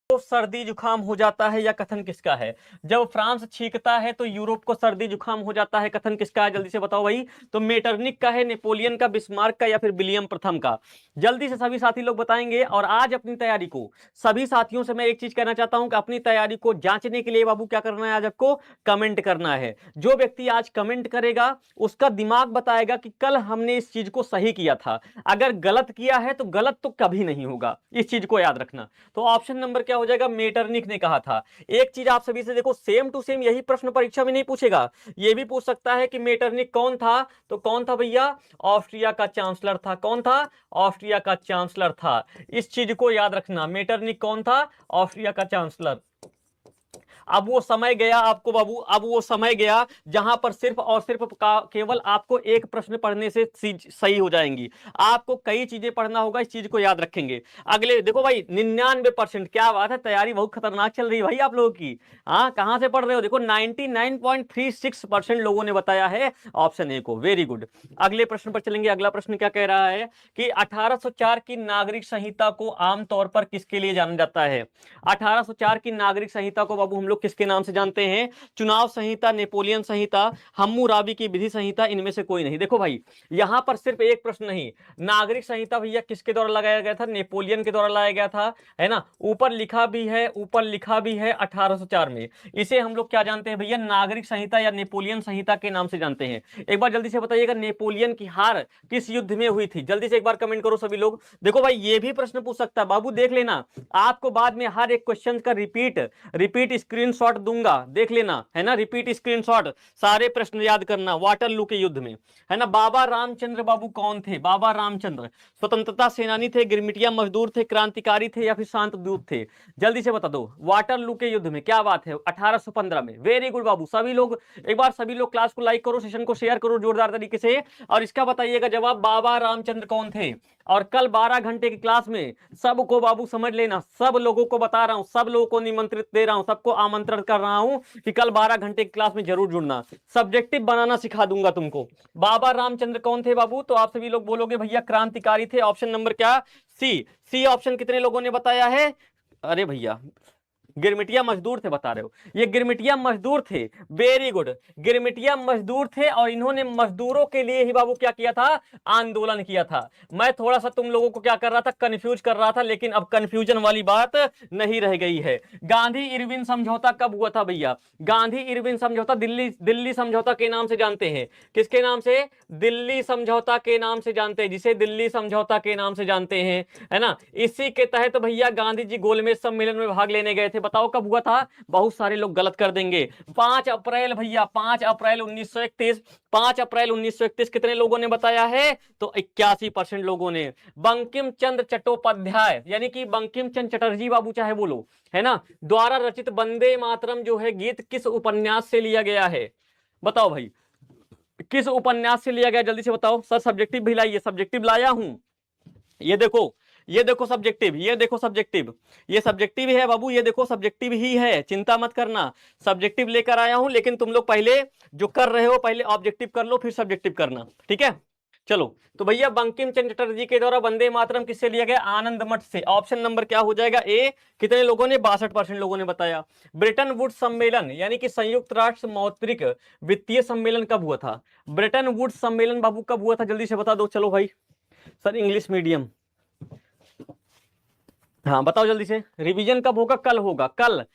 को सर्दी जुकाम हो जाता है, या कथन किसका है? जब फ्रांस छींकता है तो यूरोप को सर्दी जुकाम हो जाता है, कथन किसका है? जल्दी से बताओ भाई। तो मेटरनिक का है, नेपोलियन का, बिस्मार्क का, या फिर विलियम प्रथम का? जल्दी से सभी साथी लोग बताएंगे। और आज अपनी तैयारी को सभी साथियों से मैं एक चीज कहना चाहता हूं कि अपनी तैयारी को जांचने के लिए बाबू क्या करना है, आज आपको कमेंट करना है। जो व्यक्ति आज कमेंट करेगा उसका दिमाग बताएगा कि कल हमने इस चीज को सही किया था, अगर गलत किया है तो गलत तो कभी नहीं होगा, इस चीज को याद रखना। तो ऑप्शन नंबर क्या हो जाएगा? मेटरनिक ने कहा था। एक चीज आप सभी से देखो, सेम टू सेम यही प्रश्न परीक्षा में नहीं पूछेगा, ये भी पूछ सकता है कि मेटरनिक कौन था। तो कौन था भैया? ऑस्ट्रिया का चांसलर था। कौन था? ऑस्ट्रिया का चांसलर था। इस चीज को याद रखना, मेटरनिक कौन था? ऑस्ट्रिया का चांसलर। अब वो समय गया आपको बाबू, अब वो समय गया जहां पर सिर्फ और सिर्फ केवल आपको एक प्रश्न पढ़ने से सही हो जाएंगी। आपको कई चीजें पढ़ना होगा, इस चीज को याद रखेंगे। अगले देखो भाई 99%, क्या बात है, तैयारी बहुत खतरनाक चल रही है भाई आप लोगों की। हाँ, कहां से पढ़ रहे हो? देखो 99.36% लोगों ने बताया है ऑप्शन ए को। Very good. अगले प्रश्न पर चलेंगे। अगला प्रश्न क्या कह रहा है कि 1804 की नागरिक संहिता को आमतौर पर किसके लिए जाना जाता है? 1804 की नागरिक संहिता को बाबू हम लोग किसके नाम से जानते हैं? चुनाव संहिता, नेपोलियन संहिता, हम्मुराबी की विधि संहिता, इनमें से कोई नहीं। देखो भाई यहां पर सिर्फ एक प्रश्न नहीं, नागरिक संहिता भैया किसके द्वारा लगाया गया था? नेपोलियन के द्वारा लाया गया था, है ना। ऊपर लिखा भी है, ऊपर लिखा भी है 1804 में। इसे हम लोग क्या जानते हैं भैया? नागरिक संहिता या नेपोलियन संहिता के नाम से जानते हैं। एक बार जल्दी से बताइएगा, नेपोलियन की हार किस युद्ध में हुई थी? जल्दी से एक बार कमेंट करो सभी लोग। देखो भाई ये भी प्रश्न पूछ सकता है बाबू, देख लेना। आपको बाद में हर एक क्वेश्चन का रिपीट स्क्रीनशॉट दूंगा, देख लेना, है ना। रिपीट स्क्रीनशॉट, सारे प्रश्न याद करना। वाटरलू के युद्ध में, है ना। बाबा रामचंद्र बाबू कौन थे? बाबा रामचंद्र स्वतंत्रता सेनानी थे, गिरमिटिया मजदूर थे, क्रांतिकारी थे, या फिर शांत दूत थे? जल्दी से बता दो। वाटरलू के युद्ध में, क्या बात है, 1815 में। वेरी गुड बाबू। सभी लोग एक बार सभी लोग क्लास को लाइक करो, सेशन को शेयर करो जोरदार तरीके से, और इसका बताइएगा जवाब, बाबा रामचंद्र कौन थे। और कल 12 घंटे की क्लास में सबको बाबू समझ लेना, सब लोगों को बता रहा हूं, सब लोगों को निमंत्रित दे रहा हूं, सबको आमंत्रण कर रहा हूं कि कल 12 घंटे की क्लास में जरूर जुड़ना। सब्जेक्टिव बनाना सिखा दूंगा तुमको। बाबा रामचंद्र कौन थे बाबू? तो आप सभी लोग बोलोगे भैया क्रांतिकारी थे। ऑप्शन नंबर क्या? सी ऑप्शन कितने लोगों ने बताया है? अरे भैया गिरमिटिया मजदूर थे बता रहे हो, ये गिरमिटिया मजदूर थे। वेरी गुड, गिरमिटिया मजदूर थे, और इन्होंने मजदूरों के लिए ही बाबू क्या किया था? आंदोलन किया था। मैं थोड़ा सा तुम लोगों को क्या कर रहा था? कंफ्यूज कर रहा था, लेकिन अब कंफ्यूजन वाली बात नहीं रह गई है। गांधी इरविन समझौता कब हुआ था भैया? गांधी इरविन समझौता दिल्ली समझौता के नाम से जानते हैं। किसके नाम से? दिल्ली समझौता के नाम से जानते हैं, जिसे दिल्ली समझौता के नाम से जानते हैं, है ना। इसी के तहत भैया गांधी जी गोलमेज सम्मेलन में भाग लेने गए थे। बताओ कब हुआ था? बहुत सारे लोग गलत कर देंगे। 5 अप्रैल भैया, 5 अप्रैल 1931। 5 अप्रैल 1931 कितने लोगों ने बताया है? तो 81% लोगों ने। बंकिम चंद्र चट्टोपाध्याय, यानी कि बंकिम चंद्र चटर्जी बाबू चाहे बोलो, है ना, द्वारा रचित वंदे मातरम जो है गीत किस उपन्यास से लिया गया है? बताओ भाई, किस उपन्यास से लिया गया? जल्दी से बताओ। सर सब्जेक्टिव भी लाइए, सब्जेक्टिव लाया हूं। ये देखो, ये देखो सब्जेक्टिव, ये देखो सब्जेक्टिव, ये सब्जेक्टिव है बाबू, ये देखो सब्जेक्टिव ही है, चिंता मत करना। सब्जेक्टिव लेकर आया हूं, लेकिन तुम लोग पहले जो कर रहे हो पहले ऑब्जेक्टिव कर लो, फिर सब्जेक्टिव करना, ठीक है। चलो, तो भैया बंकिम चंद्र चटर्जी के द्वारा वंदे मातरम किससे लिया गया? आनंद मठ से। ऑप्शन नंबर क्या हो जाएगा? ए। कितने लोगों ने? 62% लोगों ने बताया। ब्रेटन वुड्स सम्मेलन, यानी कि संयुक्त राष्ट्र मौद्रिक वित्तीय सम्मेलन कब हुआ था? ब्रेटन वुड्स सम्मेलन बाबू कब हुआ था? जल्दी से बता दो। चलो भाई, सर इंग्लिश मीडियम, हाँ बताओ जल्दी से। रिवीजन कब होगा? कल होगा, कल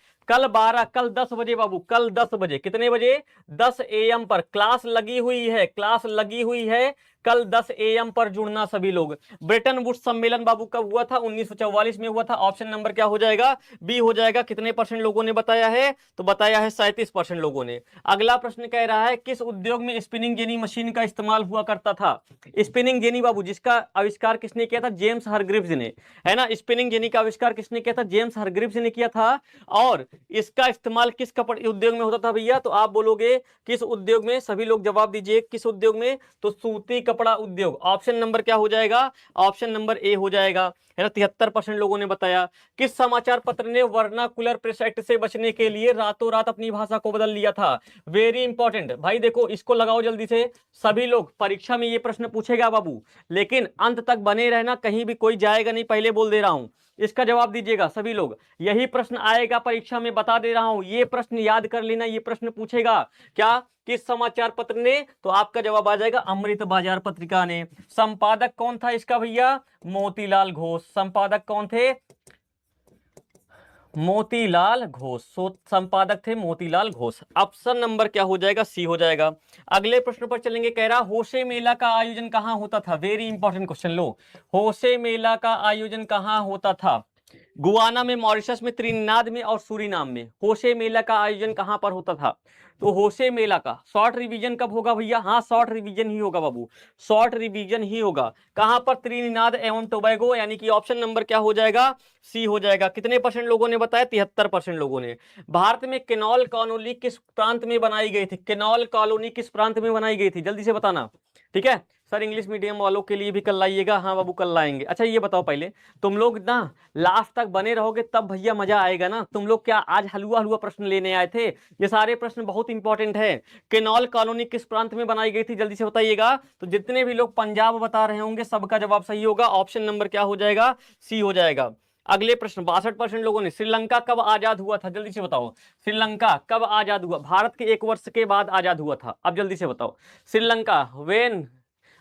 12, कल 10 बजे बाबू, कल 10 बजे। कितने बजे? 10 AM पर क्लास लगी हुई है, क्लास लगी हुई है। कल 10 AM पर जुड़ना सभी लोग। ब्रेटन वुड्स सम्मेलन बाबू कब हुआ था? 1944 में हुआ था। ऑप्शन नंबर क्या हो जाएगा? बी हो जाएगा। कितने परसेंट लोगों ने बताया है? तो बताया है 37% लोगों ने। अगला प्रश्न कह रहा है किस उद्योग में स्पिनिंग जेनी मशीन का इस्तेमाल हुआ करता था? स्पिनिंग जेनी बाबू, जिसका आविष्कार किसने किया था? जेम्स हरग्रीव्स ने, है ना। स्पिनिंग जेनी का आविष्कार किसने किया था? जेम्स हरग्रीव्स ने किया था। और इसका इस्तेमाल किस कपड़े उद्योग में होता था भैया? तो आप बोलोगे किस उद्योग में? सभी लोग जवाब दीजिए, किस उद्योग में? तो सूती कपड़ा उद्योग। ऑप्शन नंबर क्या हो जाएगा? ऑप्शन नंबर ए हो जाएगा, है ना। 73% लोगों ने बताया। किस समाचार पत्र ने वर्नाकुलर प्रेस एक्ट से बचने के लिए रातों रात अपनी भाषा को बदल लिया था? वेरी इंपॉर्टेंट भाई, देखो इसको लगाओ जल्दी से सभी लोग। परीक्षा में ये प्रश्न पूछेगा बाबू, लेकिन अंत तक बने रहना, कहीं भी कोई जाएगा नहीं, पहले बोल दे रहा हूं। इसका जवाब दीजिएगा सभी लोग। यही प्रश्न आएगा परीक्षा में, बता दे रहा हूं, ये प्रश्न याद कर लेना, ये प्रश्न पूछेगा क्या, किस समाचार पत्र ने, तो आपका जवाब आ जाएगा अमृत बाजार पत्रिका ने। संपादक कौन था इसका भैया, मोतीलाल घोष। संपादक कौन थे, मोतीलाल घोष। संपादक थे मोतीलाल घोष। ऑप्शन नंबर क्या हो जाएगा, सी हो जाएगा। अगले प्रश्न पर चलेंगे, कह रहा होशे मेला का आयोजन कहां होता था। Very important question. लो, होशे मेला का आयोजन कहां होता था, गुआना में, मॉरिशस में, त्रिनिदाद में और सूरीनाम में। होशे मेला का आयोजन कहां पर होता था, तो होशे मेला का शॉर्ट रिवीजन कब होगा भैया, हाँ शॉर्ट रिवीजन ही होगा बाबू, शॉर्ट रिवीजन ही होगा। कहां पर, त्रिनिदाद एवं टोबैगो, यानी कि ऑप्शन नंबर क्या हो जाएगा, सी हो जाएगा। कितने परसेंट लोगों ने बताया, 73% लोगों ने। भारत में केनॉल कॉलोनी किस प्रांत में बनाई गई थी, केनॉल कॉलोनी किस प्रांत में बनाई गई थी, जल्दी से बताना। ठीक है सर, इंग्लिश मीडियम वालों के लिए भी कल लाइएगा। हाँ बाबू कल लाएंगे। अच्छा ये बताओ पहले, तुम लोग ना लास्ट तक बने रहोगे तब भैया मजा आएगा ना। तुम लोग क्या आज हलवा हलवा प्रश्न लेने आए थे, ये सारे प्रश्न बहुत इंपॉर्टेंट है। केनॉल कॉलोनी किस प्रांत में बनाई गई थी, जल्दी से बताइएगा। तो जितने भी लोग पंजाब बता रहे होंगे सबका जवाब सही होगा। ऑप्शन नंबर क्या हो जाएगा, सी हो जाएगा। अगले प्रश्न, 62% लोगों ने, श्रीलंका कब आजाद हुआ था, जल्दी से बताओ। श्रीलंका कब आजाद हुआ, भारत के 1 वर्ष के बाद आजाद हुआ था। अब जल्दी से बताओ, Sri Lanka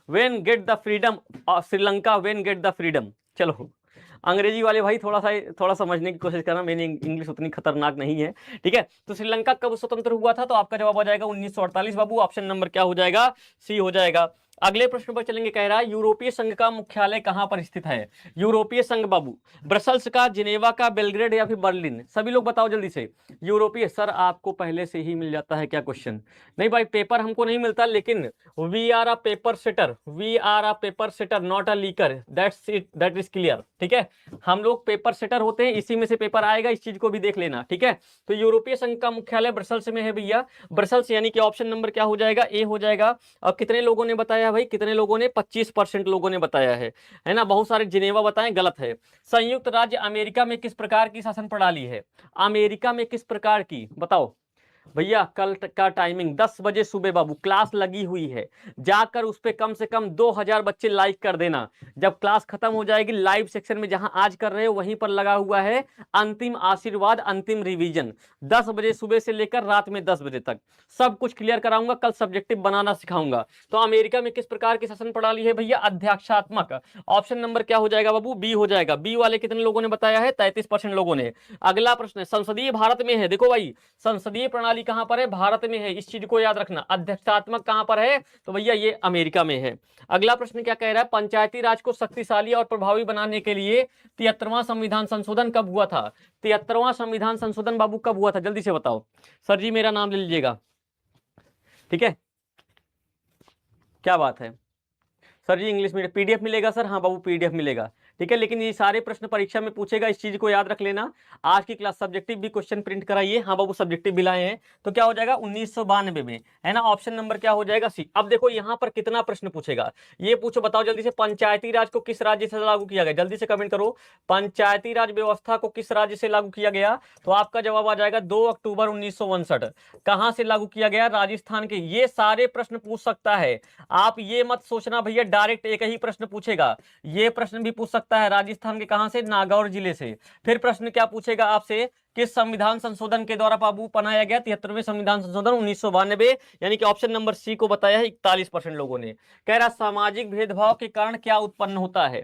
when get the freedom, Sri Lanka when get the freedom. चलो अंग्रेजी वाले भाई थोड़ा समझने की कोशिश करना, मेरी इंग्लिश उतनी खतरनाक नहीं है। ठीक है, तो श्रीलंका कब स्वतंत्र हुआ था, तो आपका जवाब हो जाएगा 1948 बाबू। ऑप्शन नंबर क्या हो जाएगा, सी हो जाएगा। अगले प्रश्न पर चलेंगे, कह रहा है यूरोपीय संघ का मुख्यालय कहां पर स्थित है। यूरोपीय संघ बाबू, ब्रसल्स का, जिनेवा का, बेलग्रेड या फिर बर्लिन, सभी लोग बताओ जल्दी से। यूरोपीय, सर आपको पहले से ही मिल जाता है क्या क्वेश्चन, नहीं भाई पेपर हमको नहीं मिलता, लेकिन we are a paper setter, we are a paper setter not a leaker, that's it, that is clear. ठीक है, हम लोग पेपर सेटर होते हैं, इसी में से पेपर आएगा, इस चीज को भी देख लेना। ठीक है, तो यूरोपीय संघ का मुख्यालय ब्रसल्स में है भैया, ब्रसल्स, यानी कि ऑप्शन नंबर क्या हो जाएगा, ए हो जाएगा। और कितने लोगों ने बताया भाई, कितने लोगों ने, 25% लोगों ने बताया है ना। बहुत सारे जिनेवा बताएं, गलत है। संयुक्त राज्य अमेरिका में किस प्रकार की शासन प्रणाली है, अमेरिका में किस प्रकार की, बताओ भैया। कल का टाइमिंग 10 बजे सुबह बाबू, क्लास लगी हुई है, जाकर उस पर कम से कम 2000 बच्चे लाइक कर देना। जब क्लास खत्म हो जाएगी, लाइव सेक्शन में जहां आज कर रहे हो वहीं पर लगा हुआ है अंतिम आशीर्वाद, अंतिम रिवीजन। 10 बजे सुबह से लेकर रात में 10 बजे तक सब कुछ क्लियर कराऊंगा। कल सब्जेक्टिव बनाना सिखाऊंगा। तो अमेरिका में किस प्रकार की शासन प्रणाली है भैया, अध्यक्षात्मक। ऑप्शन नंबर क्या हो जाएगा बाबू, बी हो जाएगा। बी वाले कितने लोगों ने बताया है, 33% लोगों ने। अगला प्रश्न, संसदीय भारत में है, देखो भाई संसदीय प्रणाली कहां पर है, भारत में है, इस चीज को याद रखना। अध्यक्षात्मक कहां पर है, तो भैया ये अमेरिका में है। अगला प्रश्न क्या कह रहा है, पंचायती राज को शक्तिशाली और प्रभावी बनाने के लिए 73वां संविधान संशोधन कब हुआ था। 73वां संविधान संशोधन बाबू कब हुआ था, जल्दी से बताओ। सर जी मेरा नाम ले लीजिएगा, ठीक है, क्या बात है। सर जी इंग्लिश मीडियम पीडीएफ मिलेगा सर, हाँ बाबू पीडीएफ मिलेगा। ठीक है, लेकिन ये सारे प्रश्न परीक्षा में पूछेगा, इस चीज को याद रख लेना। आज की क्लास सब्जेक्टिव भी क्वेश्चन प्रिंट कराइए। हाँ बाबू सब्जेक्टिव भी लाए हैं, तो क्या हो जाएगा 1992 में, है ना। ऑप्शन नंबर क्या हो जाएगा, सी। अब देखो यहाँ पर कितना प्रश्न पूछेगा, ये पूछो, बताओ जल्दी से, पंचायती राज को किस राज्य से लागू किया गया, जल्दी से कमेंट करो। पंचायती राज व्यवस्था को किस राज्य से लागू किया गया, तो आपका जवाब आ जाएगा 2 अक्टूबर 1959। कहां से लागू किया गया, राजस्थान के। ये सारे प्रश्न पूछ सकता है, आप ये मत सोचना भैया डायरेक्ट एक ही प्रश्न पूछेगा, ये प्रश्न भी पूछ सकता है राजस्थान के कहां से, नागौर जिले से। फिर प्रश्न क्या पूछेगा आपसे, किस संविधान संशोधन के द्वारा बाबू बनाया गया, 73वें संविधान संशोधन 1992, यानी कि ऑप्शन नंबर सी को बताया है 41% लोगों ने। कह रहा सामाजिक भेदभाव के कारण क्या उत्पन्न होता है,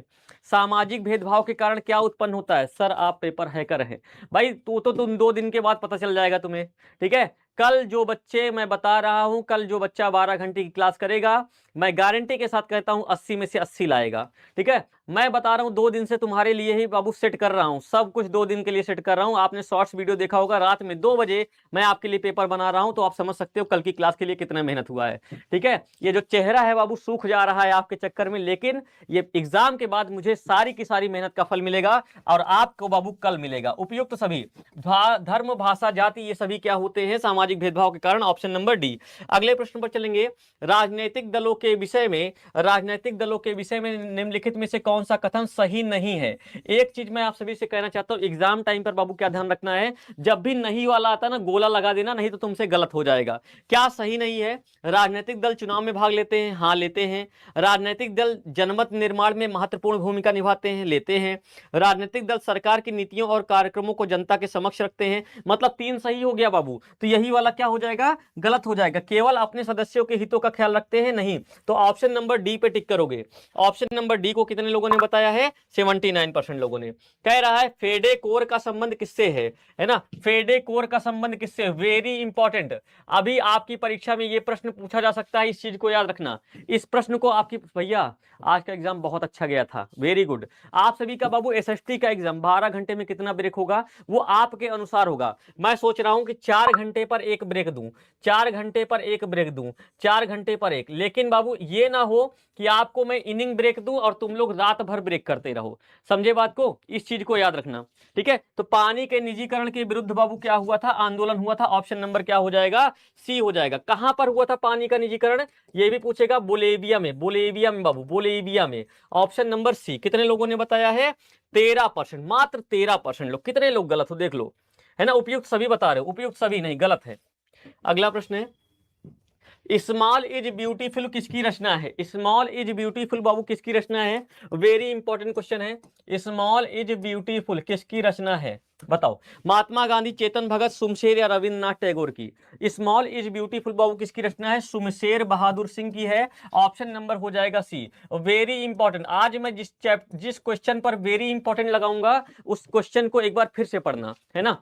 सामाजिक भेदभाव के कारण क्या उत्पन्न होता है। सर आप पेपर हैकर हैं भाई, तो तुम 2 दिन के बाद पता चल जाएगा तुम्हें। ठीक है, कल जो बच्चे, मैं बता रहा हूं, कल जो बच्चा 12 घंटे की क्लास करेगा, मैं गारंटी के साथ कहता हूं 80 में से 80 लाएगा। ठीक है, मैं बता रहा हूं 2 दिन से तुम्हारे लिए ही बाबू सेट कर रहा हूं, सब कुछ 2 दिन के लिए सेट कर रहा हूं। आपने शॉर्ट्स वीडियो देखा होगा, रात में 2 बजे मैं आपके लिए पेपर बना रहा हूं, तो आप समझ सकते हो कल की क्लास के लिए कितना मेहनत हुआ है। ठीक है, ये जो चेहरा है बाबू सूख जा रहा है आपके चक्कर में, लेकिन ये एग्जाम के बाद मुझे सारी की सारी मेहनत का फल मिलेगा, और आपको बाबू कल मिलेगा। उपयुक्त सभी, धर्म, भाषा, जाति, ये सभी क्या होते हैं, सामाजिक भेदभाव के कारण। Option number D. अगले प्रश्न पर चलेंगे, राजनीतिक दलों के विषय में, राजनीतिक दलों के विषय में निम्नलिखित में से कौन सा कथन सही नहीं है। एक चीज मैं आप सभी से कहना चाहता हूं, एग्जाम टाइम पर बाबू क्या ध्यान रखना रखना है, जब भी नहीं वाला आता ना गोला लगा देना, नहीं तो तुमसे गलत हो जाएगा। क्या सही नहीं है? राजनीतिक दल चुनाव में भाग लेते हैं, हाँ लेते हैं। राजनीतिक दल जनमत निर्माण में महत्वपूर्ण भूमिका निभाते हैं, लेते हैं। राजनीतिक दल सरकार की नीतियों और कार्यक्रमों को जनता के समक्ष रखते हैं। मतलब 3 सही हो गया बाबू, तो यही वाला क्या हो जाएगा? गलत हो जाएगा। केवल अपने सदस्यों के हितों का ख्याल रखते हैं, नहीं। तो ऑप्शन नंबर डी पे टिक करोगे। ऑप्शन नंबर डी को कितने लोगों ने बताया है? 79% लोगों ने। कह रहा है फेडे कोर का संबंध किससे है ना? फेडे कोर का संबंध किससे? Very important. अभी आपकी परीक्षा में ये प्रश्न पूछा जा सकता है, इस चीज को याद रखना। इस प्रश्न को आपकी, भैया आज का एग्जाम बहुत अच्छा गया था, वेरी गुड। आप सभी का बाबू एसएसटी का एग्जाम 12 घंटे में कितना ब्रेक होगा वो आपके अनुसार होगा। मैं सोच रहा हूं कि 4 घंटे पर एक ब्रेक दूं, 4 घंटे पर एक ब्रेक दूं, 4 घंटे पर एक। लेकिन बाबू ये ना हो कि आपको मैं इनिंग ब्रेक दूं और तुम लोग रात भर ब्रेक करते रहो। समझे बात को? इस चीज को याद रखना, ठीक है? तो पानी के निजीकरण के विरुद्ध बाबू क्या हुआ था? आंदोलन हुआ था। ऑप्शन नंबर क्या हो जाएगा? सी हो जाएगा। कहां पर हुआ था पानी का निजीकरण? ये भी पूछेगा। बोलेविया में, बोलेविया में बाबू, बोलेविया में। Option number C. कितने लोगों ने बताया है? 13%, मात्र 13% लोग। कितने लोग गलत हो देख लो, है ना? उपयुक्त सभी बता रहे हो, उपयुक्त सभी नहीं, गलत है। अगला प्रश्न है, स्मॉल इज ब्यूटीफुल किसकी रचना है? स्मॉल इज ब्यूटीफुल बाबू किसकी रचना है? वेरी इंपॉर्टेंट क्वेश्चन है। स्मॉल इज ब्यूटीफुल किसकी रचना है? बताओ। महात्मा गांधी, चेतन भगत, सुमशेर या रविन्द्रनाथ टैगोर की? स्मॉल इज ब्यूटीफुल बाबू किसकी रचना है? सुमशेर बहादुर सिंह की है। ऑप्शन नंबर हो जाएगा सी। Very important. आज मैं जिस क्वेश्चन पर वेरी इंपॉर्टेंट लगाऊंगा उस क्वेश्चन को एक बार फिर से पढ़ना, है ना?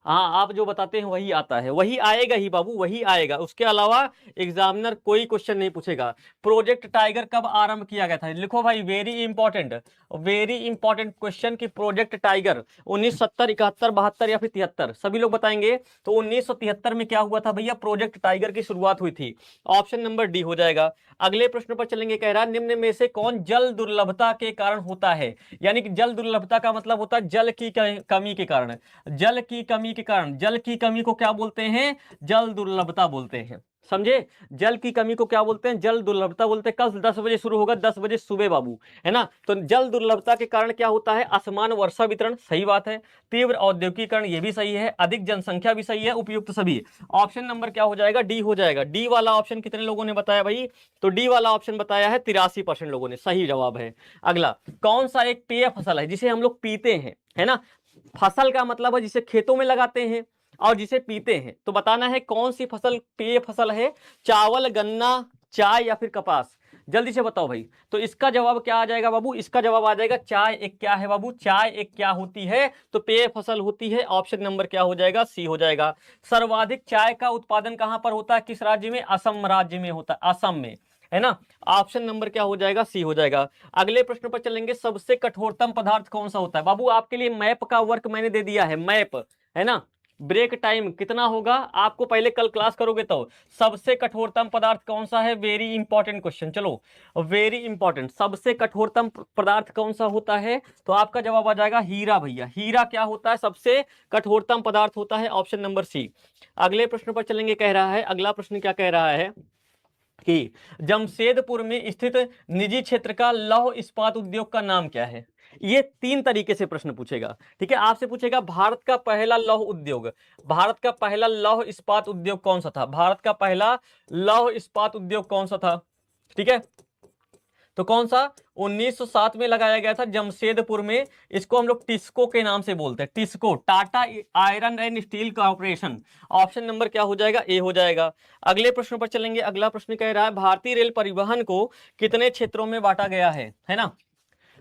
हाँ, आप जो बताते हैं वही आता है, वही आएगा ही बाबू, वही आएगा। उसके अलावा एग्जामिनर कोई क्वेश्चन नहीं पूछेगा। प्रोजेक्ट टाइगर कब आरंभ किया गया था? लिखो भाई, very important, very important question कि प्रोजेक्ट टाइगर 1970, 71, 72 या फिर 73? सभी लोग बताएंगे। तो 1973 में क्या हुआ था भैया? प्रोजेक्ट टाइगर की शुरुआत हुई थी। ऑप्शन नंबर डी हो जाएगा। अगले प्रश्न पर चलेंगे। कह रहा है निम्न में से कौन जल दुर्लभता के कारण होता है? यानी कि जल दुर्लभता का मतलब होता है जल की कमी के कारण। जल की कमी के कारण, जल की कमी को क्या बोलते हैं? जल दुर्लभता बोलते हैं। समझे? जल की कमी को क्या बोलते हैं? जल दुर्लभता बोलते हैं। कल 10 बजे शुरू होगा, 10 बजे सुबह बाबू, है ना? तो जल दुर्लभता के कारण क्या होता है? असमान वर्षा वितरण, सही बात है। तीव्र औद्योगिकीकरण, ये भी सही है। अधिक जनसंख्या भी सही है। उपयुक्त सभी। ऑप्शन नंबर क्या हो जाएगा? डी हो जाएगा। डी वाला ऑप्शन कितने लोगों ने बताया भाई? तो डी वाला ऑप्शन बताया है 83% लोगों ने, सही जवाब है। अगला, कौन सा एक पेय फसल है जिसे हम लोग पीते हैं, है ना? फसल का मतलब है जिसे खेतों में लगाते हैं और जिसे पीते हैं। तो बताना है कौन सी फसल पेय फसल है? चावल, गन्ना, चाय या फिर कपास? जल्दी से बताओ भाई। तो इसका जवाब क्या आ जाएगा बाबू? इसका जवाब आ जाएगा चाय एक क्या है बाबू? चाय एक क्या होती है? तो पेय फसल होती है। ऑप्शन नंबर क्या हो जाएगा? सी हो जाएगा। सर्वाधिक चाय का उत्पादन कहां पर होता है? किस राज्य में? असम राज्य में होता है, असम में, है ना? ऑप्शन नंबर क्या हो जाएगा? सी हो जाएगा। अगले प्रश्न पर चलेंगे। सबसे कठोरतम पदार्थ कौन सा होता है? बाबू आपके लिए मैप का वर्क मैंने दे दिया है, मैप, है ना? ब्रेक टाइम कितना होगा आपको पहले कल क्लास करोगे तो। सबसे कठोरतम पदार्थ कौन सा है? Very important question. चलो, वेरी इंपॉर्टेंट। सबसे कठोरतम पदार्थ कौन सा होता है? तो आपका जवाब आ जाएगा हीरा भैया। हीरा क्या होता है? सबसे कठोरतम पदार्थ होता है। Option number C. अगले प्रश्न पर चलेंगे। कह रहा है, अगला प्रश्न क्या कह रहा है कि जमशेदपुर में स्थित निजी क्षेत्र का लौह इस्पात उद्योग का नाम क्या है? ये 3 तरीके से प्रश्न पूछेगा, ठीक है? आपसे पूछेगा भारत का पहला लौह उद्योग, भारत का पहला लौह इस्पात उद्योग कौन सा था? भारत का पहला लौह इस्पात उद्योग कौन सा था? ठीक है, तो कौन सा? 1907 में लगाया गया था जमशेदपुर में। इसको हम लोग टिस्को के नाम से बोलते हैं, TISCO, Tata iron and steel corporation. Option number क्या हो जाएगा? ए हो जाएगा। अगले प्रश्न पर चलेंगे। अगला प्रश्न कह रहा है भारतीय रेल परिवहन को कितने क्षेत्रों में बांटा गया है ना?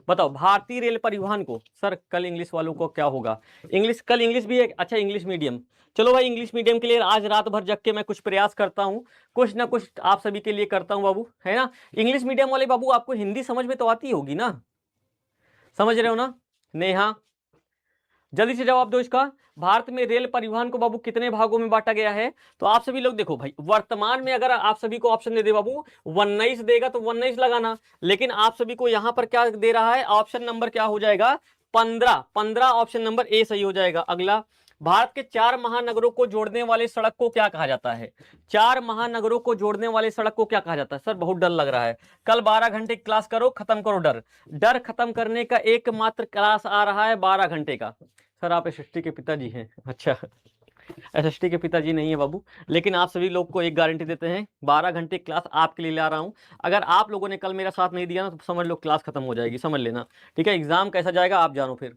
बताओ, भारतीय रेल परिवहन को। सर कल इंग्लिश वालों को क्या होगा? इंग्लिश, कल इंग्लिश भी है? अच्छा, इंग्लिश मीडियम। चलो भाई, इंग्लिश मीडियम के लिए आज रात भर जग के मैं कुछ प्रयास करता हूँ, कुछ ना कुछ आप सभी के लिए करता हूँ बाबू, है ना? इंग्लिश मीडियम वाले बाबू आपको हिंदी समझ में तो आती होगी ना? समझ रहे हो ना? नेहा, जल्दी से जवाब दो इसका। भारत में रेल परिवहन को बाबू कितने भागों में बांटा गया है? तो आप सभी लोग देखो भाई, वर्तमान में अगर आप सभी को ऑप्शन दे दे बाबू 19 देगा तो 19 लगाना, लेकिन आप सभी को यहां पर क्या दे रहा है? ऑप्शन नंबर क्या हो जाएगा? 15। 15 ऑप्शन नंबर ए सही हो जाएगा। अगला, भारत के 4 महानगरों को जोड़ने वाले सड़क को क्या कहा जाता है? 4 महानगरों को जोड़ने वाले सड़क को क्या कहा जाता है? सर बहुत डर लग रहा है, कल 12 घंटे क्लास करो, खत्म करो डर। डर खत्म करने का एकमात्र क्लास आ रहा है 12 घंटे का। सर आप एसएसटी के पिताजी हैं? अच्छा, एसएसटी के पिताजी नहीं है बाबू, लेकिन आप सभी लोग को एक गारंटी देते हैं, 12 घंटे क्लास आपके लिए ला रहा हूं। अगर आप लोगों ने कल मेरा साथ नहीं दिया ना, तो समझ लो क्लास खत्म हो जाएगी, समझ लेना। ठीक है, एग्जाम कैसा जाएगा आप जानो फिर।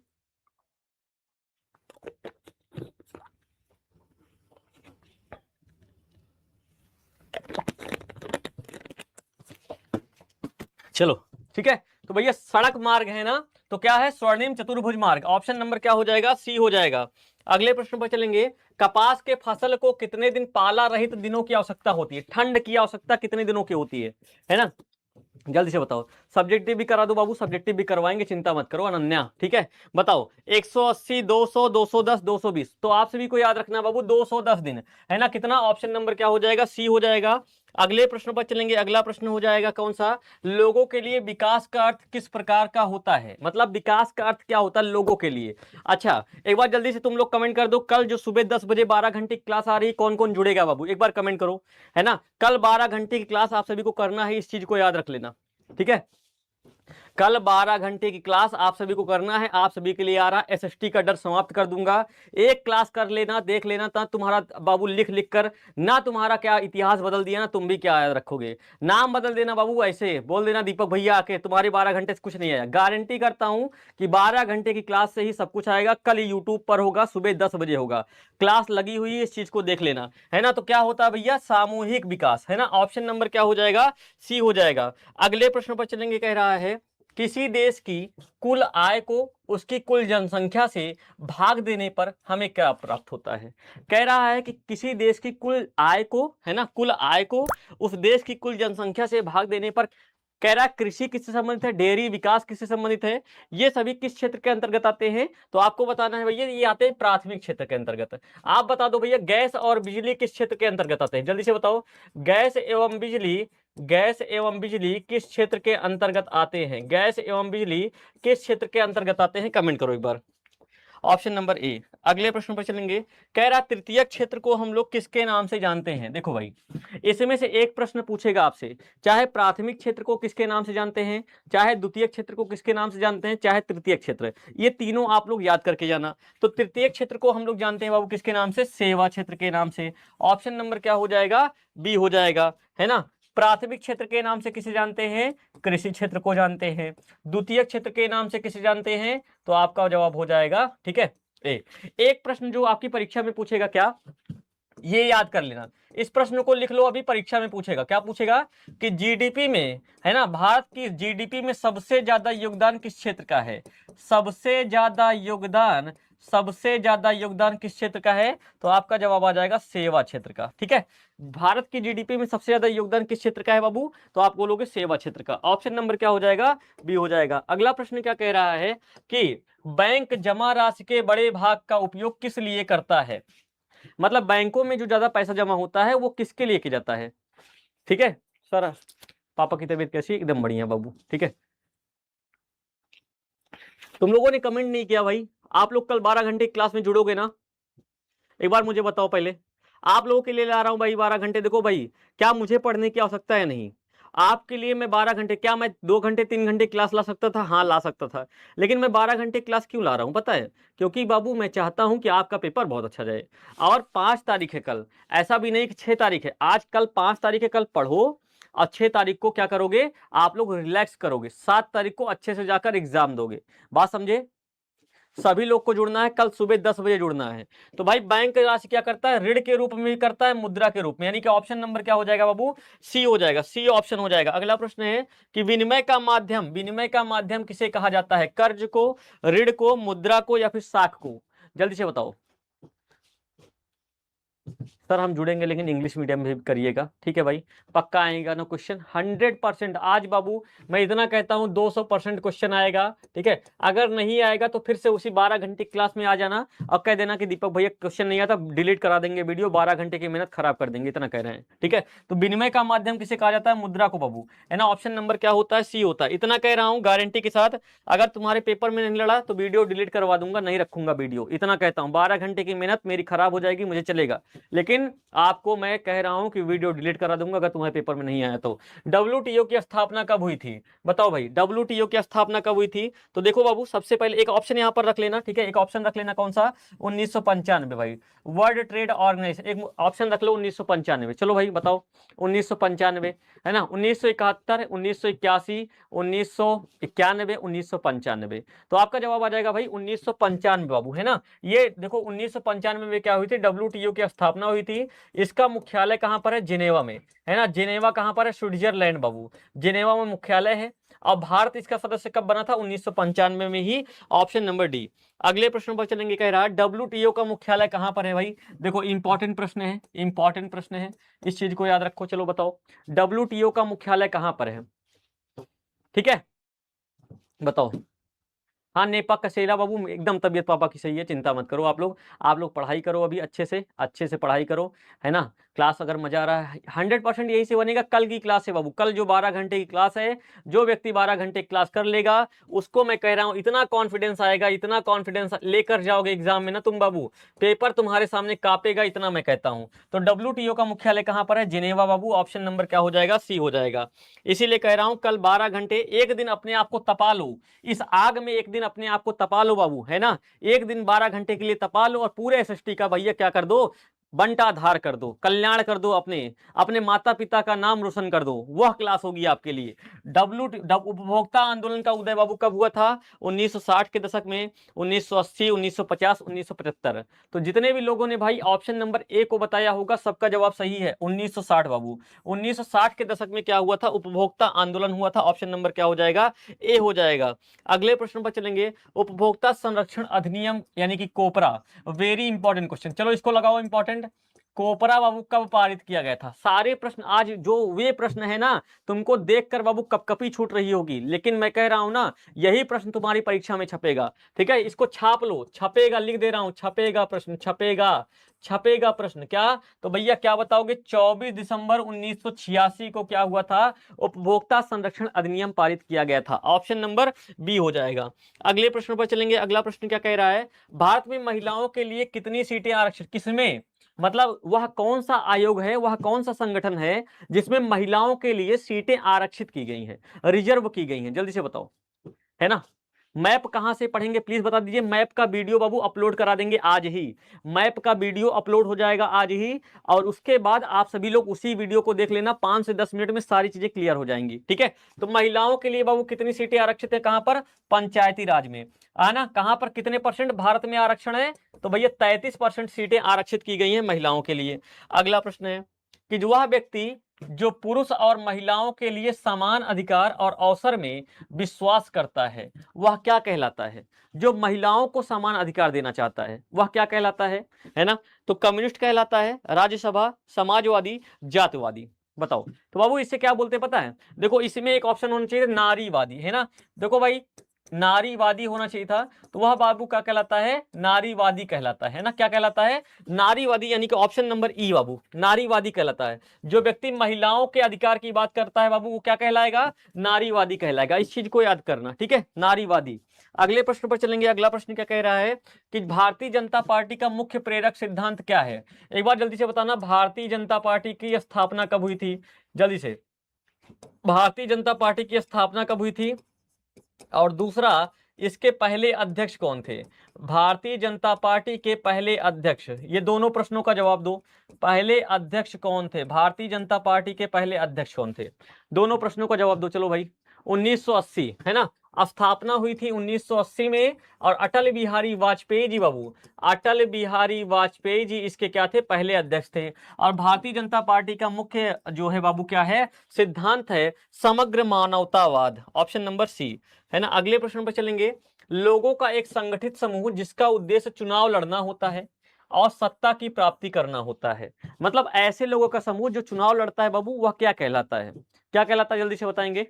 चलो ठीक है, तो भैया सड़क मार्ग है ना, तो क्या है, स्वर्णिम चतुर्भुज मार्ग। ऑप्शन नंबर क्या हो जाएगा, सी हो जाएगा। अगले प्रश्न पर चलेंगे। कपास के फसल को कितने दिन पाला रहित दिनों की आवश्यकता होती है? ठंड की आवश्यकता कितने दिनों की होती है ना? जल्दी से बताओ। सब्जेक्टिव भी करा दो बाबू, सब्जेक्टिव भी करवाएंगे, चिंता मत करो अनन्या। ठीक है, बताओ। 180, 200, 210, 220। तो आप सभी को याद रखना बाबू 210 दिन, है ना? कितना? ऑप्शन नंबर क्या हो जाएगा, सी हो जाएगा। अगले प्रश्न पर चलेंगे। अगला प्रश्न हो जाएगा कौन सा, लोगों के लिए विकास का अर्थ किस प्रकार का होता है? मतलब विकास का अर्थ क्या होता है लोगों के लिए? अच्छा, एक बार जल्दी से तुम लोग कमेंट कर दो, कल जो सुबह 10 बजे 12 घंटे की क्लास आ रही है, कौन कौन जुड़ेगा बाबू, एक बार कमेंट करो, है ना? कल 12 घंटे की क्लास आप सभी को करना है, इस चीज को याद रख लेना। ठीक है, कल 12 घंटे की क्लास आप सभी को करना है। आप सभी के लिए आ रहा एसएसटी का डर समाप्त कर दूंगा। एक क्लास कर लेना, देख लेना, था तुम्हारा बाबू लिख लिख कर ना तुम्हारा क्या इतिहास बदल दिया ना, तुम भी क्या याद रखोगे। नाम बदल देना बाबू, ऐसे बोल देना दीपक भैया आके तुम्हारे 12 घंटे से कुछ नहीं आया। गारंटी करता हूं कि 12 घंटे की क्लास से ही सब कुछ आएगा। कल यूट्यूब पर होगा, सुबह 10 बजे होगा, क्लास लगी हुई है, इस चीज को देख लेना, है ना? तो क्या होता है भैया, सामूहिक विकास, है ना? ऑप्शन नंबर क्या हो जाएगा, सी हो जाएगा। अगले प्रश्न पर चलेंगे। कह रहा है किसी देश की कुल आय को उसकी कुल जनसंख्या से भाग देने पर हमें क्या प्राप्त होता है? कह रहा है कि किसी देश की कुल आय को, है ना, कुल आय को उस देश की कुल जनसंख्या से भाग देने पर, कह रहा है कृषि किससे संबंधित है, डेयरी विकास किससे संबंधित है, ये सभी किस क्षेत्र के अंतर्गत आते हैं? तो आपको बताना है भैया, ये आते हैं प्राथमिक क्षेत्र के अंतर्गत। आप बता दो भैया, गैस और बिजली किस क्षेत्र के अंतर्गत आते हैं? जल्दी से बताओ। गैस एवं बिजली, गैस एवं बिजली किस क्षेत्र के अंतर्गत आते हैं? गैस एवं बिजली किस क्षेत्र के अंतर्गत आते हैं? कमेंट करो एक बार। Option number A. अगले प्रश्न पर चलेंगे। कह रहा तृतीय क्षेत्र को हम लोग किसके नाम से जानते हैं? देखो भाई, इसमें से एक प्रश्न पूछेगा आपसे, चाहे प्राथमिक क्षेत्र को किसके नाम से जानते हैं, चाहे द्वितीय क्षेत्र को किसके नाम से जानते हैं, चाहे तृतीय क्षेत्र, ये तीनों आप लोग याद करके जाना। तो तृतीय क्षेत्र को हम लोग जानते हैं बाबू किसके नाम से, सेवा क्षेत्र के नाम से। ऑप्शन नंबर क्या हो जाएगा, बी हो जाएगा, है ना? प्राथमिक क्षेत्र के नाम से किसे जानते हैं, कृषि क्षेत्र को जानते हैं। द्वितीय क्षेत्र के नाम से किसे जानते हैं, तो आपका जवाब हो जाएगा, ठीक है, ए। एक प्रश्न जो आपकी परीक्षा में पूछेगा, क्या ये याद कर लेना, इस प्रश्न को लिख लो, अभी परीक्षा में पूछेगा। क्या पूछेगा कि जीडीपी में, है ना, भारत की जीडीपी में सबसे ज्यादा योगदान किस क्षेत्र का है? सबसे ज्यादा योगदान, सबसे ज्यादा योगदान किस क्षेत्र का है? तो आपका जवाब आ जाएगा सेवा क्षेत्र का। ठीक है, भारत की जीडीपी में सबसे ज्यादा योगदान किस क्षेत्र का है बाबू? तो आप बोलोगे सेवा क्षेत्र का। ऑप्शन नंबर क्या हो जाएगा, बी हो जाएगा। अगला प्रश्न क्या कह रहा है कि बैंक जमा राशि के बड़े भाग का उपयोग किस लिए करता है? मतलब बैंकों में जो ज्यादा पैसा जमा होता है वो किसके लिए किया जाता है? ठीक है सर, पापा की तबीयत कैसी है? एकदम बढ़िया बाबू। ठीक है, तुम लोगों ने कमेंट नहीं किया भाई, आप लोग कल 12 घंटे क्लास में जुड़ोगे ना? एक बार मुझे बताओ पहले, आप लोगों के लिए ला रहा हूं भाई 12 घंटे। देखो भाई, क्या मुझे पढ़ने की आवश्यकता है? नहीं, आपके लिए मैं 12 घंटे, क्या मैं 2 घंटे 3 घंटे क्लास ला सकता था? हाँ ला सकता था, लेकिन मैं 12 घंटे क्लास क्यों ला रहा हूं पता है? क्योंकि बाबू मैं चाहता हूं कि आपका पेपर बहुत अच्छा जाए। और 5 तारीख है कल, ऐसा भी नहीं कि 6 तारीख है, आज कल 5 तारीख है, कल पढ़ो और 6 तारीख को क्या करोगे आप लोग, रिलैक्स करोगे, 7 तारीख को अच्छे से जाकर एग्जाम दोगे। बात समझे? सभी लोग को जुड़ना है, कल सुबह 10 बजे जुड़ना है। तो भाई बैंक राशि क्या करता है, ऋण के रूप में भी करता है, मुद्रा के रूप में, यानी कि ऑप्शन नंबर क्या हो जाएगा बाबू, सी हो जाएगा, सी ऑप्शन हो जाएगा। अगला प्रश्न है कि विनिमय का माध्यम, विनिमय का माध्यम किसे कहा जाता है? कर्ज को, ऋण को, मुद्रा को, या फिर साख को? जल्दी से बताओ। सर हम जुड़ेंगे लेकिन इंग्लिश मीडियम में भी करिएगा, ठीक है भाई? पक्का आएगा ना क्वेश्चन? 100% आज बाबू मैं इतना कहता हूं 200% क्वेश्चन आएगा। ठीक है, अगर नहीं आएगा तो फिर से उसी 12 घंटे क्लास में आ जाना और कह देना कि दीपक भैया क्वेश्चन नहीं आता, डिलीट करा देंगे वीडियो, 12 घंटे की मेहनत खराब कर देंगे, इतना कह रहे हैं। ठीक है, तो विनिमय का माध्यम किसे कहा जाता है? मुद्रा को बाबू, है ना? ऑप्शन नंबर क्या होता है, सी होता है। इतना कह रहा हूं गारंटी के साथ, अगर तुम्हारे पेपर में नहीं लड़ा तो वीडियो डिलीट करवा दूंगा, नहीं रखूंगा वीडियो, इतना कहता हूं। 12 घंटे की मेहनत मेरी खराब हो जाएगी, मुझे चलेगा, लेकिन लेकिन आपको मैं कह रहा हूं कि वीडियो डिलीट करा दूंगा अगर तुम्हारे पेपर में नहीं आया तो। WTO की स्थापना कब हुई थी? बताओ भाई, WTO की स्थापना कब हुई थी? तो देखो बाबू, सबसे पहले एक ऑप्शन यहां पर रख लेना, ठीक है, एक ऑप्शन रख लेना, कौन सा? 1995 भाई, वर्ल्ड ट्रेड ऑर्गेनाइजेशन, एक ऑप्शन रख लो 1995। चलो भाई बताओ, 1995 है ना, 1971, 1981, 1991, 1995। तो आपका जवाब आ जाएगा भाई 1995 बाबू, है ना। ये देखो 1995 में क्या हुई थी? WTO की स्थापना हुई थी। इसका मुख्यालय कहां पर है? जिनेवा में, है ना। जिनेवा कहां पर है? स्विट्जरलैंड बाबू, जिनेवा में मुख्यालय है। और भारत इसका सदस्य कब बना था? 1995 में ही, ऑप्शन नंबर डी। अगले प्रश्न पर चलेंगे, कह रहा है WTO का मुख्यालय कहां पर है भाई? देखो इंपॉर्टेंट प्रश्न है, इंपॉर्टेंट प्रश्न है, इस चीज को याद रखो। चलो बताओ, WTO का मुख्यालय कहां पर है? ठीक है, बताओ। हाँ, नेपा कसेला बाबू, एकदम तबियत पापा की सही है, चिंता मत करो। आप लोग पढ़ाई करो अभी, अच्छे से पढ़ाई करो, है ना। क्लास अगर मजा आ रहा है, 100% यही से बनेगा। कल की क्लास है बाबू, कल जो 12 घंटे की क्लास है, जो व्यक्ति 12 घंटे क्लास कर लेगा, उसको मैं कह रहा हूं इतना कॉन्फिडेंस आएगा, इतना कॉन्फिडेंस लेकर जाओगे एग्जाम में ना तुम बाबू, पेपर तुम्हारे सामने कांपेगा, इतना मैं कहता हूं। तो WTO का मुख्यालय कहां पर है? जिनेवा बाबू, ऑप्शन नंबर क्या हो जाएगा? सी हो जाएगा। इसीलिए कह रहा हूं कल 12 घंटे, एक दिन अपने आप को तपा लो इस आग में, एक दिन अपने आप को तपा लो बाबू, है ना। एक दिन 12 घंटे के लिए तपा लो और पूरे SST का भैया क्या कर दो? बंटाधार कर दो, कल्याण कर दो, अपने अपने माता पिता का नाम रोशन कर दो। वह क्लास होगी आपके लिए। उपभोक्ता आंदोलन का उदय बाबू कब हुआ था? 1960 के दशक में, 1980, 1950, 1975। तो जितने भी लोगों ने भाई ऑप्शन नंबर ए को बताया होगा, सबका जवाब सही है, 1960 बाबू। 1960 के दशक में क्या हुआ था? उपभोक्ता आंदोलन हुआ था। ऑप्शन नंबर क्या हो जाएगा? ए हो जाएगा। अगले प्रश्न पर चलेंगे, उपभोक्ता संरक्षण अधिनियम यानी कि कोपरा, वेरी इंपॉर्टेंट क्वेश्चन। चलो इसको लगाओ इंपॉर्टेंट। कोपरा बाबू कब पारित किया गया था? सारे प्रश्न आज जो वे प्रश्न है ना, तुमको देखकर बाबू कपकपी छूट रही होगी, लेकिन मैं कह रहा हूं ना, यही प्रश्न तुम्हारी परीक्षा में छपेगा। ठीक है, इसको छाप लो, छपेगा, लिख दे रहा हूं, छपेगा प्रश्न, छपेगा, छपेगा प्रश्न। क्या? तो भैया क्या बताओगे? 24 दिसंबर 1986 को क्या हुआ था? उपभोक्ता संरक्षण अधिनियम पारित किया गया था। ऑप्शन नंबर बी हो जाएगा। अगले प्रश्न पर चलेंगे। अगला प्रश्न क्या कह रहा है? भारत में महिलाओं के लिए कितनी सीटें आरक्षित, किसमें? मतलब वह कौन सा आयोग है, वह कौन सा संगठन है जिसमें महिलाओं के लिए सीटें आरक्षित की गई हैं, रिजर्व की गई हैं? जल्दी से बताओ, है ना। मैप कहां से पढ़ेंगे प्लीज बता दीजिए। मैप का वीडियो बाबू अपलोड करा देंगे आज ही, मैप का वीडियो अपलोड हो जाएगा आज ही, और उसके बाद आप सभी लोग उसी वीडियो को देख लेना, 5 से 10 मिनट में सारी चीजें क्लियर हो जाएंगी। ठीक है, तो महिलाओं के लिए बाबू कितनी सीटें आरक्षित है? कहां पर? पंचायती राज में, आना। कहां पर कितने % भारत में आरक्षण है? तो भैया 33% सीटें आरक्षित की गई हैं महिलाओं के लिए। अगला प्रश्न है कि जो वह व्यक्ति जो पुरुष और महिलाओं के लिए समान अधिकार और अवसर में विश्वास करता है, वह क्या कहलाता है? जो महिलाओं को समान अधिकार देना चाहता है, वह क्या कहलाता है ना। तो कम्युनिस्ट कहलाता है, राज्यसभा, समाजवादी, जातिवादी। बताओ तो बाबू इससे क्या बोलते हैं पता है? देखो इसमें एक ऑप्शन होना चाहिए नारीवादी, है ना। देखो भाई नारीवादी होना चाहिए था, तो वह बाबू क्या कहलाता है? नारीवादी कहलाता है ना। क्या कहलाता है? नारीवादी, यानी कि ऑप्शन नंबर ई बाबू, नारीवादी कहलाता है। जो व्यक्ति महिलाओं के अधिकार की बात करता है बाबू, वो क्या कहलाएगा? नारीवादी कहलाएगा। इस चीज को याद करना, ठीक है, नारीवादी। अगले प्रश्न पर चलेंगे। अगला प्रश्न क्या कह रहा है कि भारतीय जनता पार्टी का मुख्य प्रेरक सिद्धांत क्या है? एक बार जल्दी से बताना, भारतीय जनता पार्टी की स्थापना कब हुई थी? जल्दी से, भारतीय जनता पार्टी की स्थापना कब हुई थी? और दूसरा, इसके पहले अध्यक्ष कौन थे? भारतीय जनता पार्टी के पहले अध्यक्ष, ये दोनों प्रश्नों का जवाब दो। पहले अध्यक्ष कौन थे? भारतीय जनता पार्टी के पहले अध्यक्ष कौन थे? दोनों प्रश्नों का जवाब दो। चलो भाई, 1980, है ना, स्थापना हुई थी 1980 में, और अटल बिहारी वाजपेयी जी बाबू, अटल बिहारी वाजपेयी जी इसके क्या थे? पहले अध्यक्ष थे। और भारतीय जनता पार्टी का मुख्य जो है बाबू क्या है? सिद्धांत है समग्र मानवतावाद, ऑप्शन नंबर सी, है ना। अगले प्रश्न पर चलेंगे। लोगों का एक संगठित समूह जिसका उद्देश्य चुनाव लड़ना होता है और सत्ता की प्राप्ति करना होता है, मतलब ऐसे लोगों का समूह जो चुनाव लड़ता है बाबू, वह क्या कहलाता है? क्या कहलाता है? जल्दी से बताएंगे,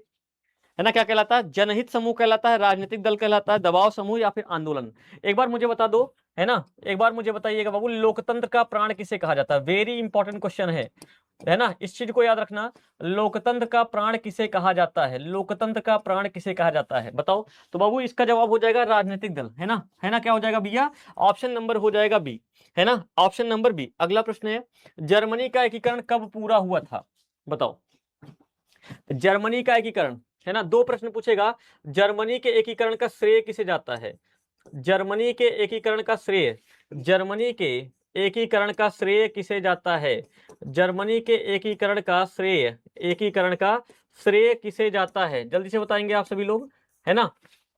है ना। क्या कहलाता है? जनहित समूह कहलाता है, राजनीतिक दल कहलाता है, दबाव समूह, या फिर आंदोलन? एक बार मुझे बता दो, है ना, एक बार मुझे बताइएगा बाबू, लोकतंत्र का प्राण किसे कहा जाता है? वेरी इंपॉर्टेंट क्वेश्चन है। है ना, इस चीज को याद रखना। लोकतंत्र का प्राण किसे कहा जाता है, लोकतंत्र का प्राण किसे कहा जाता है, बताओ। तो बाबू इसका जवाब हो जाएगा राजनीतिक दल, है ना, है ना, क्या हो जाएगा भैया, ऑप्शन नंबर हो जाएगा बी, है ना, ऑप्शन नंबर बी। अगला प्रश्न है, जर्मनी का एकीकरण कब पूरा हुआ था, बताओ। जर्मनी का एकीकरण, है ना, दो प्रश्न पूछेगा। जर्मनी के एकीकरण का श्रेय किसे जाता है, जर्मनी के एकीकरण का श्रेय, जर्मनी के एकीकरण का श्रेय किसे जाता है, जर्मनी के एकीकरण का श्रेय, एकीकरण का श्रेय किसे जाता है, जल्दी से बताएंगे आप सभी लोग, है ना।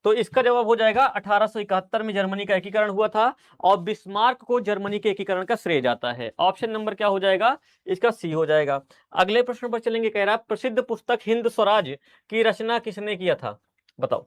तो इसका जवाब हो जाएगा 1871 में जर्मनी का एकीकरण हुआ था और बिस्मार्क को जर्मनी के एकीकरण का श्रेय जाता है। ऑप्शन नंबर क्या हो जाएगा, इसका सी हो जाएगा। अगले प्रश्न पर चलेंगे, कह रहा प्रसिद्ध पुस्तक हिंद स्वराज की रचना किसने किया था, बताओ।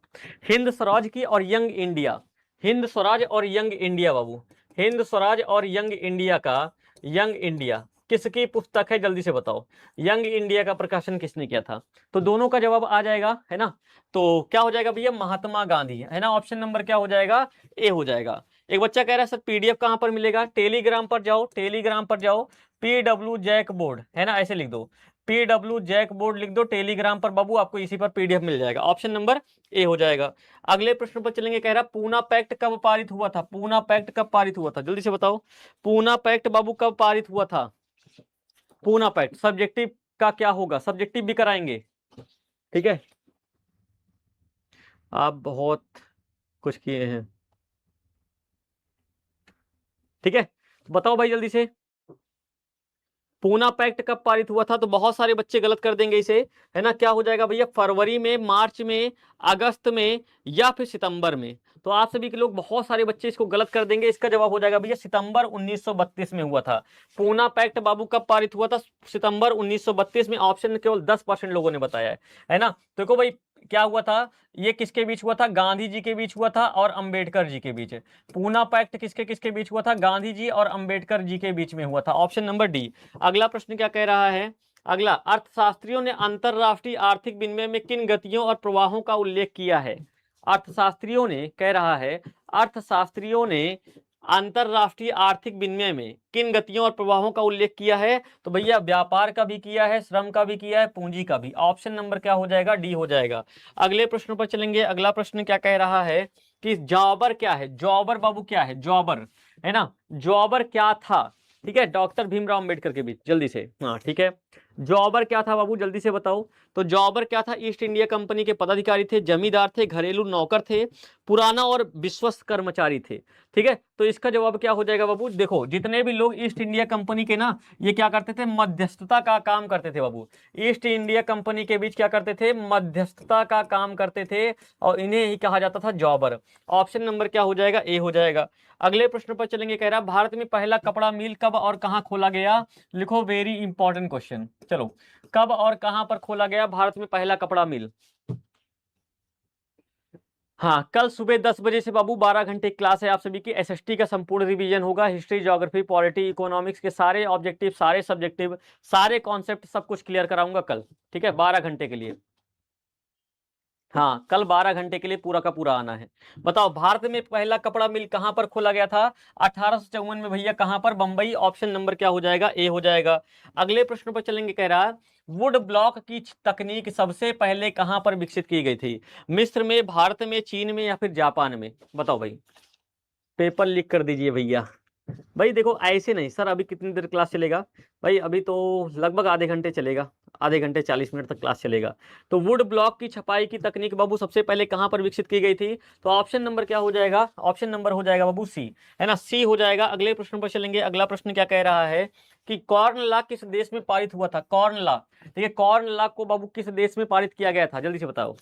हिंद स्वराज की और यंग इंडिया, हिंद स्वराज और यंग इंडिया बाबू, हिंद स्वराज और यंग इंडिया का, यंग इंडिया किसकी पुस्तक है, जल्दी से बताओ। यंग इंडिया का प्रकाशन किसने किया था, तो दोनों का जवाब आ जाएगा, है ना। तो क्या हो जाएगा भैया, महात्मा गांधी, है ना, ऑप्शन नंबर क्या हो जाएगा, ए हो जाएगा। एक बच्चा कह रहा है सर पीडीएफ कहां पर मिलेगा, टेलीग्राम पर जाओ, टेलीग्राम पर जाओ, पीडब्ल्यू जैक बोर्ड, है ना, ऐसे लिख दो, पीडब्ल्यू जैक बोर्ड लिख दो टेलीग्राम पर बाबू, आपको इसी पर पीडीएफ मिल जाएगा, ऑप्शन नंबर ए हो जाएगा। अगले प्रश्न पर चलेंगे, कह रहा पूना पैक्ट कब पारित हुआ था, पूना पैक्ट कब पारित हुआ था, जल्दी से बताओ। पूना पैक्ट बाबू कब पारित हुआ था, पूना पैक्ट, सब्जेक्टिव का क्या होगा, सब्जेक्टिव भी कराएंगे, ठीक है, आप बहुत कुछ किए हैं, ठीक है, तो बताओ भाई जल्दी से, पूना पैक्ट कब पारित हुआ था, तो बहुत सारे बच्चे गलत कर देंगे इसे, है ना, क्या हो जाएगा भैया, फरवरी में, मार्च में, अगस्त में या फिर सितंबर में। तो आप सभी के लोग बहुत सारे बच्चे इसको गलत कर देंगे, इसका जवाब हो जाएगा भैया सितंबर 1932 में हुआ था। पूना पैक्ट बाबू कब पारित हुआ था, सितंबर 1932 में, ऑप्शन केवल 10% लोगों ने बताया है ना। तो देखो भाई क्या हुआ था, ये किसके बीच हुआ था, गांधी जी के बीच हुआ था और अंबेडकर जी के बीच। पूना पैक्ट किसके किसके बीच हुआ था, गांधी जी और अंबेडकर जी के बीच में हुआ था, ऑप्शन नंबर डी। अगला प्रश्न क्या कह रहा है, अगला, अर्थशास्त्रियों ने अंतरराष्ट्रीय आर्थिक विनिमय में किन गतियों और प्रवाहों का उल्लेख किया है, अर्थशास्त्रियों ने, कह रहा है अर्थशास्त्रियों ने अंतरराष्ट्रीय आर्थिक विनिमय में किन गतियों और प्रवाहों का उल्लेख किया है, तो भैया व्यापार का भी किया है, श्रम का भी किया है, पूंजी का भी, ऑप्शन नंबर क्या हो जाएगा, डी हो जाएगा। अगले प्रश्न पर चलेंगे, अगला प्रश्न क्या कह रहा है कि जॉबर क्या है, जॉबर बाबू क्या है, जॉबर, है ना, जॉबर क्या था, ठीक है, डॉक्टर भीमराव अंबेडकर के बीच, जल्दी से, हाँ ठीक है, जॉबर क्या था बाबू, जल्दी से बताओ। तो जॉबर क्या था, ईस्ट इंडिया कंपनी के पदाधिकारी थे, जमींदार थे, घरेलू नौकर थे, पुराना और विश्वस्त कर्मचारी थे, ठीक है। तो इसका जवाब क्या हो जाएगा बाबू, देखो जितने भी लोग ईस्ट इंडिया कंपनी के ना, ये क्या करते थे, मध्यस्थता का काम करते थे बाबू, ईस्ट इंडिया कंपनी के बीच क्या करते थे, मध्यस्थता का काम करते थे, और इन्हें ही कहा जाता था जॉबर। ऑप्शन नंबर क्या हो जाएगा, ए हो जाएगा। अगले प्रश्न पर चलेंगे, कह रहा भारत में पहला कपड़ा मिल कब और कहां खोला गया, लिखो, वेरी इंपॉर्टेंट क्वेश्चन, चलो, कब और कहां पर खोला गया भारत में पहला कपड़ा मिल। हाँ, कल सुबह 10 बजे से बाबू 12 घंटे क्लास है आप सभी की, एसएसटी का संपूर्ण रिवीजन होगा, हिस्ट्री, ज्योग्राफी, पॉलिटी, इकोनॉमिक्स के सारे ऑब्जेक्टिव, सारे सब्जेक्टिव, सारे कॉन्सेप्ट सब कुछ क्लियर कराऊंगा कल, ठीक है, 12 घंटे के लिए। हाँ, कल 12 घंटे के लिए पूरा का पूरा आना है। बताओ भारत में पहला कपड़ा मिल कहां पर खोला गया था, 1854 में भैया, कहां पर, बंबई, ऑप्शन नंबर क्या हो जाएगा, ए हो जाएगा। अगले प्रश्न पर चलेंगे, कह रहा वुड ब्लॉक की तकनीक सबसे पहले कहां पर विकसित की गई थी, मिस्र में, भारत में, चीन में या फिर जापान में, बताओ भाई, पेपर लीक कर दीजिए भैया। भाई देखो ऐसे नहीं सर, अभी कितनी देर क्लास चलेगा भाई, अभी तो लगभग आधे घंटे चलेगा, आधे घंटे 40 मिनट तक क्लास चलेगा। तो वुड ब्लॉक की छपाई की तकनीक बाबू सबसे पहले कहां पर विकसित की गई थी, तो ऑप्शन नंबर क्या हो जाएगा, ऑप्शन नंबर हो जाएगा बाबू सी, है ना, सी हो जाएगा। अगले प्रश्न पर चलेंगे, अगला प्रश्न क्या कह रहा है कि कॉर्न लॉ किस देश में पारित हुआ था, कॉर्न लॉ, ठीक है, कॉर्न लॉ को बाबू किस देश में पारित किया गया था, जल्दी से बताओ।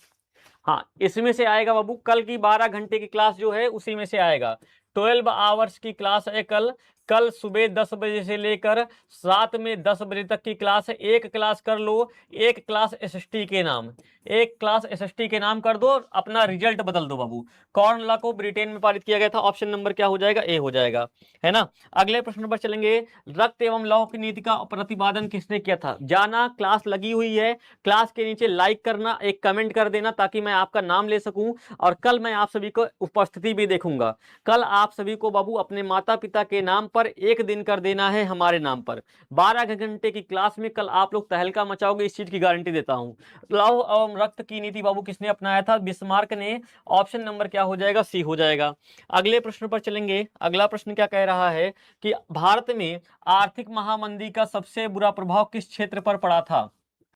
हाँ, इसमें से आएगा बाबू, कल की 12 घंटे की क्लास जो है उसी में से आएगा, 12 आवर्स की क्लास है कल, कल सुबह 10 बजे से लेकर रात में 10 बजे तक की क्लास है, एक क्लास कर लो, एक क्लास एसएसटी के नाम, एक क्लास एसएसटी के नाम कर दो, अपना रिजल्ट बदल दो बाबू। कॉर्न लॉ को ब्रिटेन में पारित किया गया था, ऑप्शन नंबर क्या हो जाएगा, ए हो जाएगा, है ना। अगले प्रश्न पर चलेंगे, रक्त एवं लौह की नीति का प्रतिपादन किसने किया था, जाना, क्लास लगी हुई है, क्लास के नीचे लाइक करना, एक कमेंट कर देना ताकि मैं आपका नाम ले सकूं, और कल मैं आप सभी को उपस्थिति भी देखूंगा, कल आप सभी को बाबू अपने माता पिता के नाम पर 1 दिन कर देना है हमारे नाम पर। 12 घंटे की क्लास में कल आप लोग तहलका मचाओगे, इस चीज की गारंटी देता हूं। लौह एवं रक्त की नीति बाबू किसने अपनाया था? बिस्मार्क ने। ऑप्शन नंबर क्या हो जाएगा? सी हो जाएगा। अगले प्रश्न पर चलेंगे। अगला प्रश्न क्या कह रहा है कि भारत में आर्थिक महामंदी का सबसे बुरा प्रभाव किस क्षेत्र पर पड़ा था?